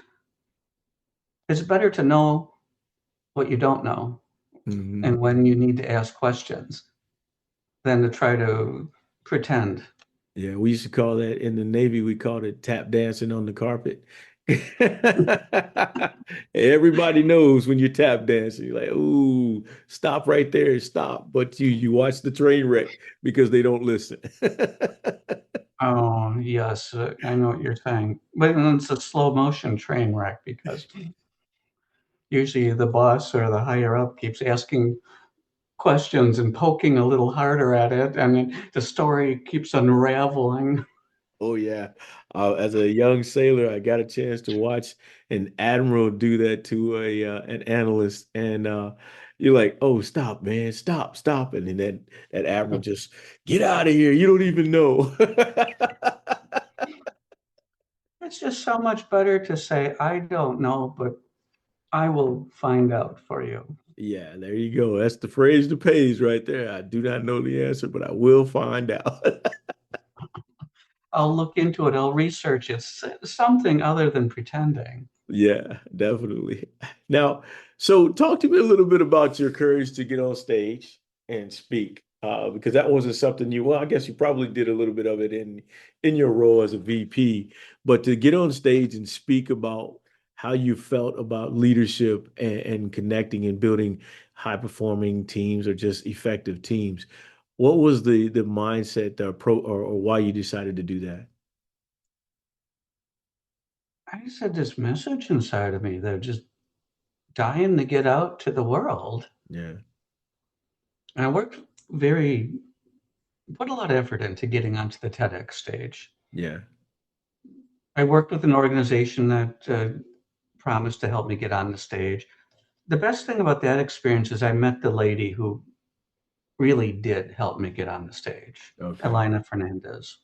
Speaker 3: it's better to know what you don't know
Speaker 2: them.
Speaker 3: and when you need to ask questions than to try to pretend.
Speaker 2: Yeah, we used to call that in the Navy, we called it tap dancing on the carpet. Everybody knows when you're tap dancing. You're like, ooh, stop right there, stop. But you watch the train wreck because they don't listen.
Speaker 3: Oh, yes, I know what you're saying. But then it's a slow motion train wreck because usually the boss or the higher up keeps asking questions and poking a little harder at it, and then the story keeps unraveling.
Speaker 2: Oh yeah. As a young sailor, I got a chance to watch an admiral do that to a an analyst, and you're like, "Oh, stop, man, stop, stop!" And then that admiral just get out of here. You don't even know.
Speaker 3: It's just so much better to say, I don't know, but I will find out for you.
Speaker 2: Yeah, there you go. That's the phrase that pays right there. I do not know the answer, but I will find out.
Speaker 3: I'll look into it, I'll research it, something other than pretending.
Speaker 2: Yeah, definitely. Now, so talk to me a little bit about your courage to get on stage and speak, because that wasn't something you, well, I guess you probably did a little bit of it in your role as a VP, but to get on stage and speak about how you felt about leadership and connecting and building high performing teams or just effective teams, what was the mindset, the approach, or why you decided to do that?
Speaker 3: I just had this message inside of me that just dying to get out to the world.
Speaker 2: Yeah,
Speaker 3: And I worked very, put a lot of effort into getting onto the TEDx stage.
Speaker 2: yeah,
Speaker 3: I worked with an organization that promised to help me get on the stage. The best thing about that experience is I met the lady who really did help me get on the stage,
Speaker 2: okay.
Speaker 3: Elena Fernandez.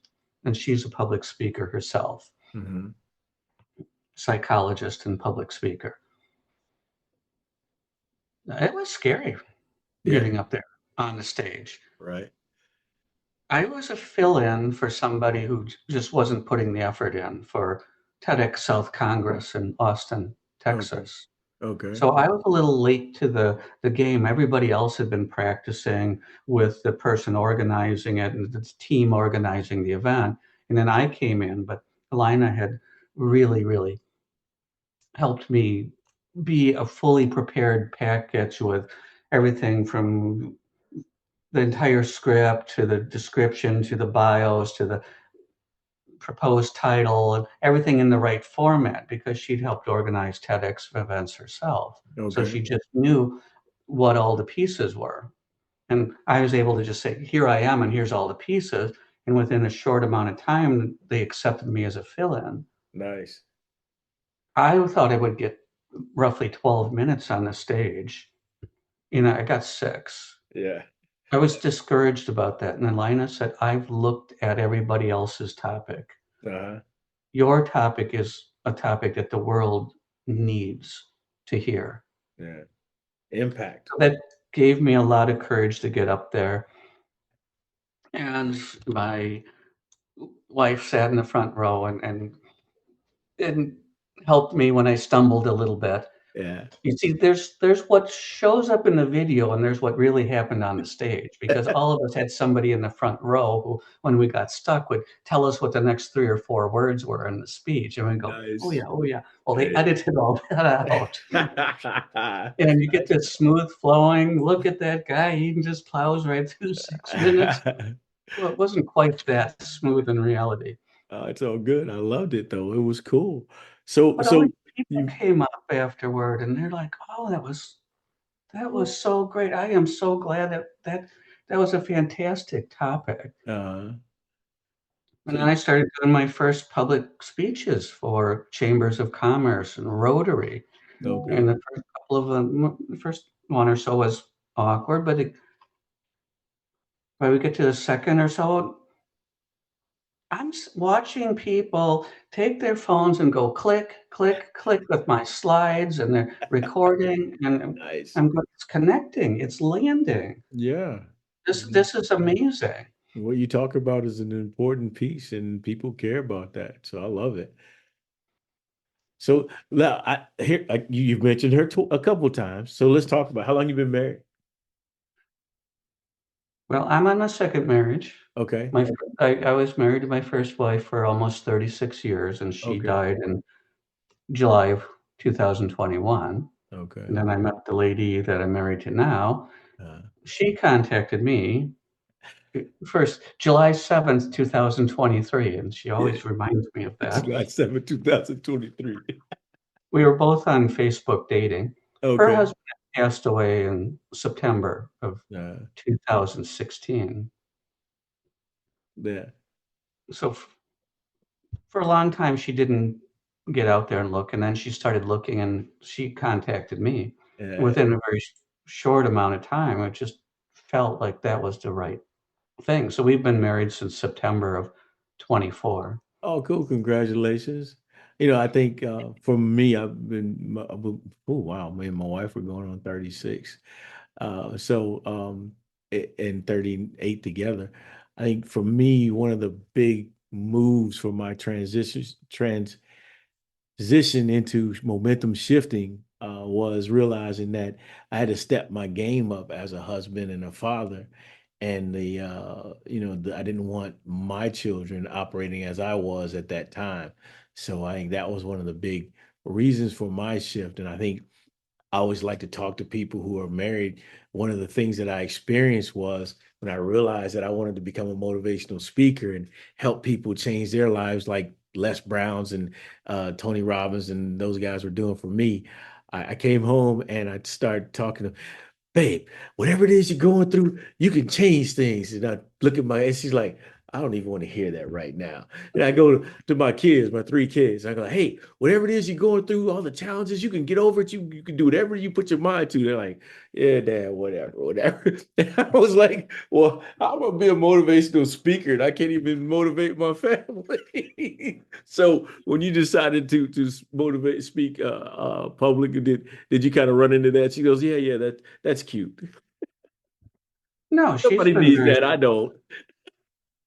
Speaker 3: And she's a public speaker herself,
Speaker 2: Hmm.
Speaker 3: psychologist and public speaker. It was scary
Speaker 2: Yeah,
Speaker 3: getting up there on the stage.
Speaker 2: right.
Speaker 3: I was a fill-in for somebody who just wasn't putting the effort in for TEDx South Congress in Austin,
Speaker 2: Okay.
Speaker 3: Texas.
Speaker 2: Okay.
Speaker 3: So I was a little late to the game. Everybody else had been practicing with the person organizing it and the team organizing the event. And then I came in, but Elena had really, really helped me be a fully prepared package with everything from the entire script to the description to the bios to the proposed title and everything in the right format because she'd helped organize TEDx events herself. So
Speaker 2: Okay.
Speaker 3: she just knew what all the pieces were. And I was able to just say, here I am, and here's all the pieces. And within a short amount of time, they accepted me as a fill in.
Speaker 2: Nice.
Speaker 3: I thought I would get roughly 12 minutes on the stage. I got 6.
Speaker 2: Yeah.
Speaker 3: I was discouraged about that. And Elena said, I've looked at everybody else's topic.
Speaker 2: Uh-huh.
Speaker 3: Your topic is a topic that the world needs to hear.
Speaker 2: Yeah. Impact.
Speaker 3: That gave me a lot of courage to get up there. And my wife sat in the front row and helped me when I stumbled a little bit.
Speaker 2: Yeah.
Speaker 3: You see, there's what shows up in the video and there's what really happened on the stage because all of us had somebody in the front row who, when we got stuck, would tell us what the next 3 or 4 words were in the speech, and we'd go, "Oh
Speaker 2: Nice.
Speaker 3: yeah, oh yeah." Well, they
Speaker 2: Hey.
Speaker 3: edited all that out, and you get this smooth flowing. Look at that guy; he just plows right through 6 minutes. Well, it wasn't quite that smooth in reality,
Speaker 2: It's all good. I loved it though. It was cool. So
Speaker 3: but all
Speaker 2: so
Speaker 3: the people
Speaker 2: you
Speaker 3: came up afterward, and they're like, "Oh, that was so great. I am so glad that was a fantastic topic."
Speaker 2: uh
Speaker 3: And
Speaker 2: so
Speaker 3: then I started doing my first public speeches for chambers of commerce and Rotary.
Speaker 2: okay.
Speaker 3: And the first couple of them, the first one or so was awkward, but by we get to the second or so, I'm watching people take their phones and go click, click, click with my slides, and they're recording, and
Speaker 2: Nice.
Speaker 3: it's connecting, it's landing.
Speaker 2: Yeah.
Speaker 3: This is amazing.
Speaker 2: What you talk about is an important piece, and people care about that. So I love it. So now, you've mentioned her a couple times. So let's talk about how long you've been married.
Speaker 3: Well, I'm on my second marriage.
Speaker 2: Okay.
Speaker 3: I was married to my first wife for almost 36 years, and she
Speaker 2: Okay.
Speaker 3: died in July of 2021.
Speaker 2: Okay.
Speaker 3: And then I met the lady that I'm married to now.
Speaker 2: Uh,
Speaker 3: She contacted me first July 7th, 2023, and she
Speaker 2: yeah.
Speaker 3: always reminds me of that.
Speaker 2: July 7th, 2023.
Speaker 3: We were both on Facebook dating. Her
Speaker 2: Okay.
Speaker 3: husband passed away in September of
Speaker 2: Uh,
Speaker 3: 2016.
Speaker 2: yeah.
Speaker 3: So for a long time, she didn't get out there and look, and then she started looking, and she contacted me. And
Speaker 2: Yeah.
Speaker 3: within a very short amount of time, it just felt like that was the right thing. So we've been married since September of 24.
Speaker 2: Oh, cool. Congratulations. I think for me, oh, wow, me and my wife were going on 36. And 38 together. I think for me, one of the big moves for my transition into momentum shifting was realizing that I had to step my game up as a husband and a father. And I didn't want my children operating as I was at that time. So I think that was one of the big reasons for my shift. And I think I always like to talk to people who are married. One of the things that I experienced was when I realized that I wanted to become a motivational speaker and help people change their lives, like Les Browns and Tony Robbins and those guys were doing for me. I came home and I started talking to babe, whatever it is you're going through, you can change things. And I look at and she's like, I don't even want to hear that right now. And I go to my kids, my three kids. I go, hey, whatever it is you're going through, all the challenges, you can get over it. You can do whatever you put your mind to. They're like, yeah, dad, whatever, whatever. And I was like, well, I'm gonna be a motivational speaker and I can't even motivate my family. So when you decided to motivate, speak public, did you kind of run into that? She goes, yeah, that's cute.
Speaker 3: No, she's
Speaker 2: Somebody
Speaker 3: been
Speaker 2: needs
Speaker 3: very
Speaker 2: that. I don't.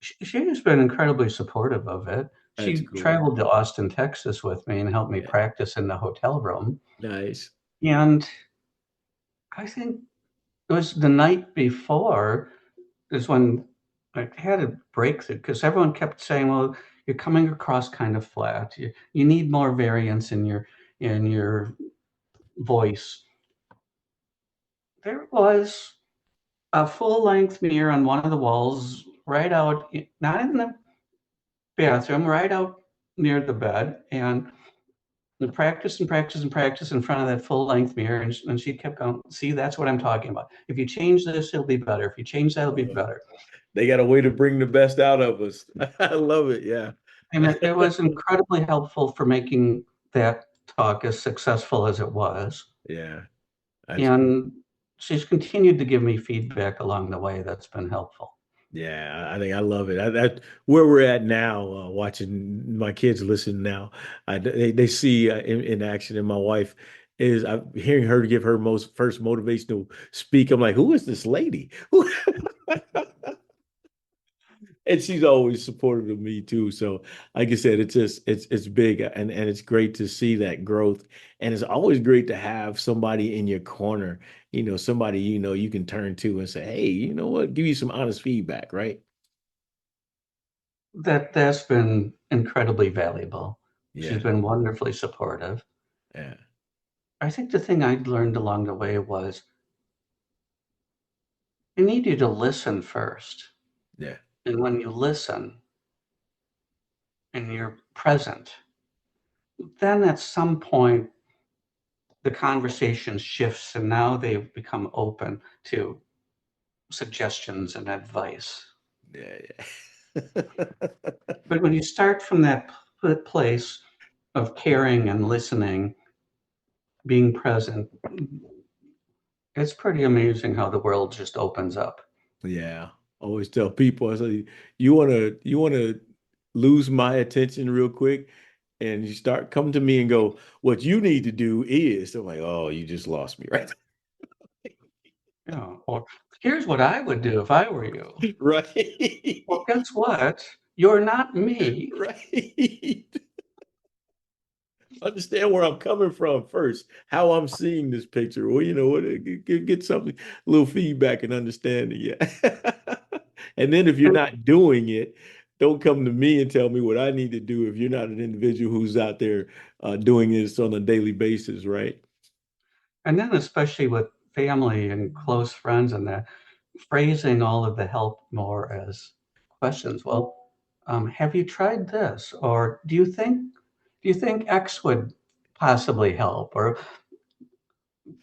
Speaker 3: she has been incredibly supportive of it.
Speaker 2: That's
Speaker 3: She
Speaker 2: cool.
Speaker 3: traveled to Austin, Texas with me and helped me
Speaker 2: Yeah.
Speaker 3: practice in the hotel room.
Speaker 2: Nice.
Speaker 3: And I think it was the night before is when I had a breakthrough because everyone kept saying, "Well, you're coming across kind of flat. You need more variance in your voice." There was a full-length mirror on one of the walls, right out, not in the bathroom, right out near the bed, and practice and practice and practice in front of that full-length mirror, and she kept going, "See, that's what I'm talking about. If you change this, it'll be better. If you change that, it'll be
Speaker 2: Uh,
Speaker 3: better."
Speaker 2: they got a way to bring the best out of us. I love it. Yeah.
Speaker 3: And it was incredibly helpful for making that talk as successful as it was,
Speaker 2: Yeah. That's cool.
Speaker 3: and she's continued to give me feedback along the way that's been helpful.
Speaker 2: Yeah, I think I love it. That where we're at now, watching my kids listen now. They see in action, and my wife is. I'm hearing her give her most first motivational speak. I'm like, who is this lady? And she's always supportive of me too. So, like I said, it's big, and it's great to see that growth. And it's always great to have somebody in your corner. Somebody you can turn to and say, hey, you know what? Give you some honest feedback, right?
Speaker 3: That's been incredibly valuable. She's
Speaker 2: Yeah,
Speaker 3: been wonderfully supportive.
Speaker 2: yeah,
Speaker 3: I think the thing I learned along the way was you need you to listen first.
Speaker 2: yeah,
Speaker 3: And when you listen and you're present, then at some point the conversation shifts and now they've become open to suggestions and advice.
Speaker 2: yeah, yeah.
Speaker 3: But when you start from that place of caring and listening, being present, it's pretty amazing how the world just opens up.
Speaker 2: Yeah. Always tell people, I say, you wanna lose my attention real quick, and you start coming to me and go, "What you need to do is," I'm like, "Oh, you just lost me," right?
Speaker 3: Or here's what I would do if I were you.
Speaker 2: Right.
Speaker 3: Well, guess what? You're not me.
Speaker 2: Right. Understand where I'm coming from first, how I'm seeing this picture. Well, what, get something, a little feedback and understanding. Yeah. And then if you're
Speaker 3: And,
Speaker 2: not doing it, don't come to me and tell me what I need to do if you're not an individual who's out there doing this on a daily basis, right?
Speaker 3: and then especially with family and close friends and that, phrasing all of the help more as questions. Well, have you tried this? Or do you think X would possibly help? Or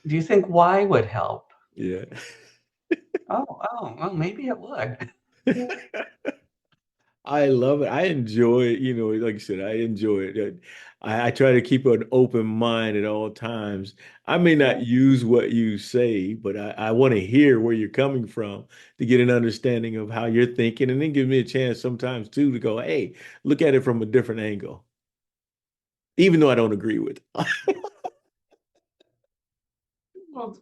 Speaker 3: do you think Y would help?
Speaker 2: Yeah.
Speaker 3: Oh, well, maybe it would.
Speaker 2: I love it. I enjoy it. Like I said, I enjoy it. I try to keep an open mind at all times. I may not use what you say, but I want to hear where you're coming from to get an understanding of how you're thinking, and then give me a chance sometimes too to go, hey, look at it from a different angle, even though I don't agree with it.
Speaker 3: Well,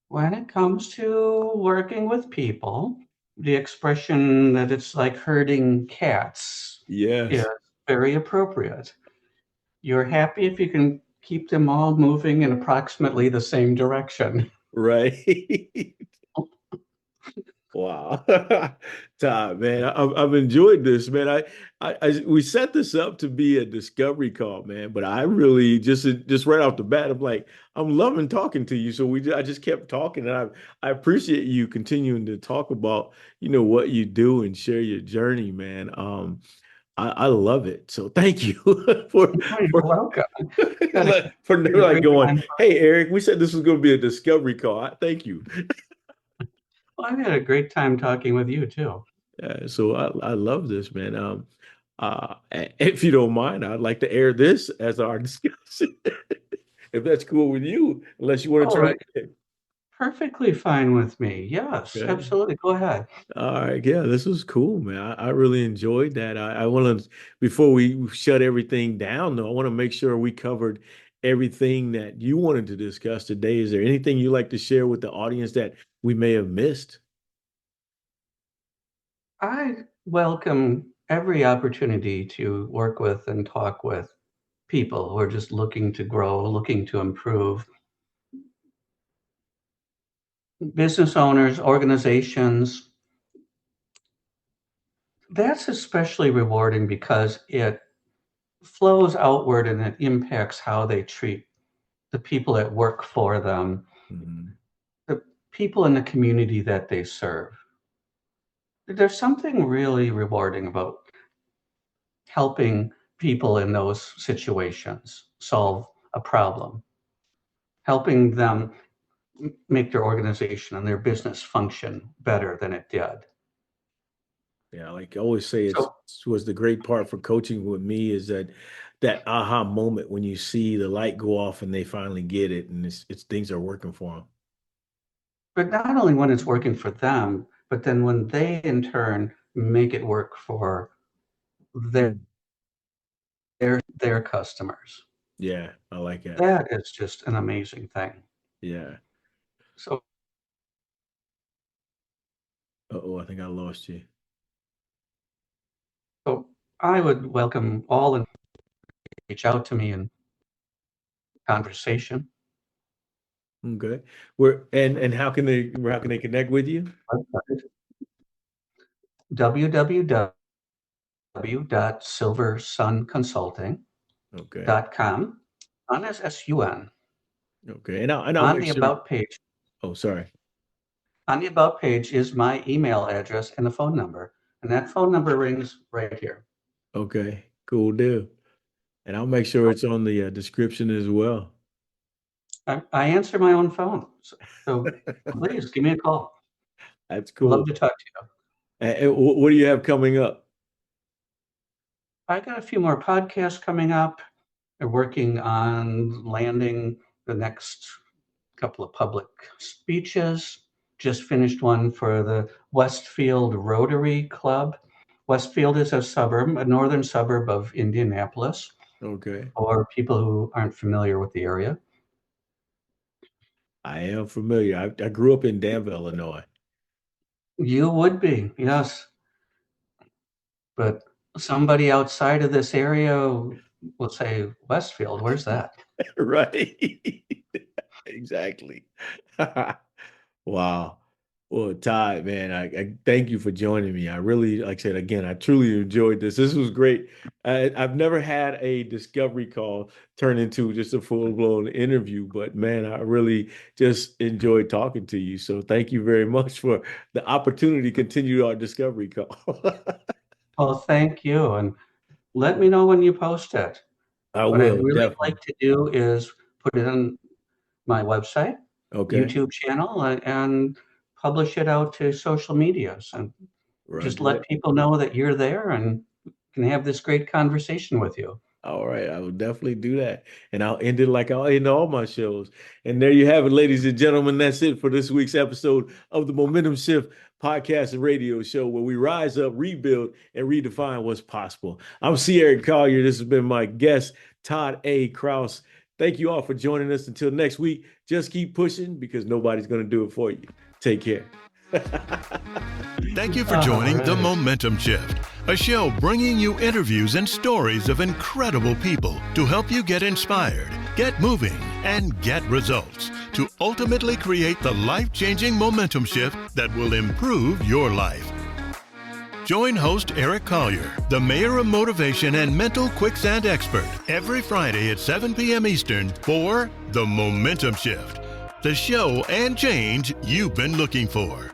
Speaker 3: when it comes to working with people, the expression that it's like herding cats is
Speaker 2: Yes,
Speaker 3: very appropriate. You're happy if you can keep them all moving in approximately the same direction.
Speaker 2: right. Wow. Todd, man, I've enjoyed this, man. We set this up to be a discovery call, man, but I really just right off the bat, I'm like, I'm loving talking to you. So I just kept talking, and I appreciate you continuing to talk about, what you do and share your journey, man. I love it. So thank you for
Speaker 3: Oh, you're
Speaker 2: for
Speaker 3: welcome. Had a,
Speaker 2: for
Speaker 3: had a
Speaker 2: like
Speaker 3: great
Speaker 2: going,
Speaker 3: time.
Speaker 2: hey, Eric, we said this was going to be a discovery call. Thank you.
Speaker 3: Well, I had a great time talking with you too.
Speaker 2: So I love this, man. If you don't mind, I'd like to air this as our discussion, if that's cool with you, unless you want to
Speaker 3: Oh,
Speaker 2: try it.
Speaker 3: perfectly fine with me. Yes,
Speaker 2: Okay.
Speaker 3: absolutely. Go ahead.
Speaker 2: All right. Yeah, this was cool, man. I really enjoyed that. I want to, before we shut everything down, though, I want to make sure we covered everything that you wanted to discuss today. Is there anything you'd like to share with the audience that we may have missed?
Speaker 3: I welcome every opportunity to work with and talk with people who are just looking to grow, looking to improve. Business owners, organizations, that's especially rewarding because it flows outward and it impacts how they treat the people that work for them,
Speaker 2: Mhm.
Speaker 3: the people in the community that they serve. There's something really rewarding about helping people in those situations solve a problem, helping them make their organization and their business function better than it did.
Speaker 2: Yeah, like I always say,
Speaker 3: So,
Speaker 2: was the great part for coaching with me is that aha moment when you see the light go off and they finally get it, and it's things are working for them.
Speaker 3: but not only when it's working for them, but then when they in turn make it work for their
Speaker 2: Mm.
Speaker 3: their customers.
Speaker 2: Yeah, I like that.
Speaker 3: That is just an amazing thing.
Speaker 2: Yeah.
Speaker 3: So,
Speaker 2: Uh-oh, I think I lost you.
Speaker 3: so I would welcome all and reach out to me in conversation.
Speaker 2: Okay. Where and how can they connect with you? Okay.
Speaker 3: www.silversunconsulting.com. Sun is S-U-N.
Speaker 2: Okay. And I'll
Speaker 3: On
Speaker 2: make
Speaker 3: the
Speaker 2: sure.
Speaker 3: About page,
Speaker 2: Oh, sorry.
Speaker 3: on the About page is my email address and a phone number. And that phone number rings right here.
Speaker 2: Okay. Cool deal. And I'll make sure it's on the description as well.
Speaker 3: I answer my own phone. So please give me a call.
Speaker 2: That's
Speaker 3: Love
Speaker 2: cool.
Speaker 3: to talk to you.
Speaker 2: And what do you have coming up?
Speaker 3: I got a few more podcasts coming up. They're working on landing the next couple of public speeches. Just finished one for the Westfield Rotary Club. Westfield is a suburb, a northern suburb of Indianapolis,
Speaker 2: Okay.
Speaker 3: for people who aren't familiar with the area.
Speaker 2: I am familiar. I grew up in Danville, Illinois.
Speaker 3: You would be, yes. But somebody outside of this area will say, Westfield, where's that?
Speaker 2: Right. Exactly. Wow. Well, Todd, man, I thank you for joining me. I really, like I said, again, I truly enjoyed this. This was great. I've never had a discovery call turn into just a full-blown interview, but man, I really just enjoyed talking to you. So thank you very much for the opportunity to continue our discovery call.
Speaker 3: Well, thank you. And let me know when you post it.
Speaker 2: I
Speaker 3: What I'd
Speaker 2: will,
Speaker 3: really
Speaker 2: definitely.
Speaker 3: like to do is put it on my website,
Speaker 2: Okay.
Speaker 3: YouTube channel, and publish it out to social medias and just
Speaker 2: Roger
Speaker 3: let
Speaker 2: that.
Speaker 3: people know that you're there and can have this great conversation with you.
Speaker 2: All right, I will definitely do that. And I'll end it like I'll end all my shows. And there you have it, ladies and gentlemen. That's it for this week's episode of the Momentum Shift podcast and radio show, where we rise up, rebuild, and redefine what's possible. I'm C. Eric Collier. This has been my guest, Todd A. Krause. Thank you all for joining us. Until next week, just keep pushing because nobody's going to do it for you. Take care.
Speaker 1: Thank you for joining The Momentum Shift, a show bringing you interviews and stories of incredible people to help you get inspired, get moving, and get results to ultimately create the life-changing momentum shift that will improve your life. Join host Eric Collier, the mayor of motivation and mental quicksand expert, every Friday at 7 p.m. Eastern for The Momentum Shift, the show and change you've been looking for.